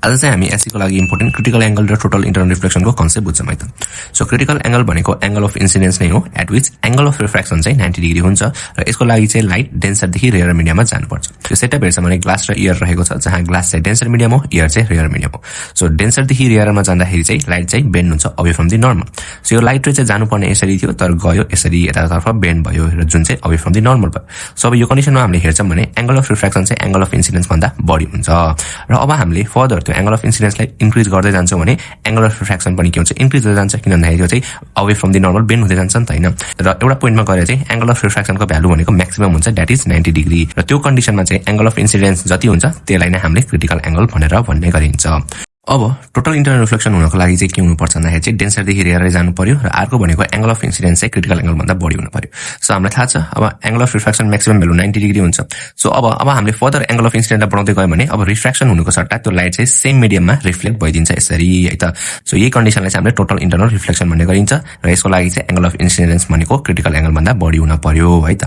आज चाहिँ हामी एससी को लागि इम्पोर्टेन्ट क्रिटिकल एंगल र टोटल इन्टरनल रिफ्लेक्सनको कन्सेप्ट बुझ्छौं है त। सो क्रिटिकल एंगल भनेको एंगल अफ इन्सिडेन्स नै हो at which angle of refraction चाहिँ 90 डिग्री हुन्छ र यसको लागि चाहिँ लाइट डेन्सर देखि रेयर मिडियममा जानुपर्छ। यो सेटअप हेर्छ भने ग्लास र एयर रहेको छ, जहाँ ग्लास चाहिँ डेन्सर मिडियम हो, एयर चाहिँ रेयर मिडियम हो। सो डेन्सर देखि रेयरमा जाँदाखेरि चाहिँ लाइट चाहिँ बेन्ड हुन्छ away from the normal. So यो लाइट रे चाहिँ जानुपर्ने यसरी थियो, तर गयो यसरी यतातर्फ बेन्ड भयो र जुन चाहिँ अवे फ्रम द नर्मल भयो। सो अब यो कन्डिसनमा हामीले हेर्छौं भने एंगल अफ रिफ्रेक्सन चाहिँ एंगल अफ इन्सिडेन्स भन्दा बढी हुन्छ र अब हामीले फर्दर त्यो एंगल अफ इन्सिडेन्सलाई इन्क्रिज गर्दै जान्छौं भने एंगल अफ रिफ्रेक्सन पनि के हुन्छ, इन्क्रिज हुँदै जान्छ, किन भन्दाखेरि त्यो चाहिँ away from the normal bend हुँदै जान्छ नि त हैन। र एउटा पोइन्टमा गएर चाहिँ एंगल अफ रिफ्रेक्सनको भ्यालु भनेको म्याक्सिमम हुन्छ, दैट इज 90 डिग्री र त्यो कन्डिसनमा चाहिँ एंगल अफ इन्सिडेन्स जति हुन्छ त्यसलाई नै हामीले क्रिटिकल एंगल भनेर भन्ने गरिन्छ। अब टोटल इन्टरनल रिफ्लेक्सन हुनको लागि चाहिँ के हुनु पर्छ भन्दाखेरि चाहिँ डेन्सर देखि रेयर जानु पर्यो र अर्को भनेको एंगल अफ इन्सिडेन्स चाहिँ क्रिटिकल एंगल भन्दा बढी हुनु पर्यो। सो हामीलाई थाहा छ अब angle of refraction maximum value 90 degree हुन्छ। सो अब हामीले फर्दर एंगल अफ इन्सिडेन्सलाई बढाउँदै गयो भने अब रिफ्रेक्सन हुनुको सट्टा त्यो लाइट चाहिँ सेम मिडियममा रिफ्लेक्ट भइदिन्छ यसरी है त। सो यही कन्डिसनलाई चाहिँ हामीले टोटल इन्टरनल रिफ्लेक्सन भन्ने गरिन्छ र यसको लागि चाहिँ एंगल अफ इन्सिडेन्स भनेको क्रिटिकल एंगल भन्दा बढी हुन पर्यो है त।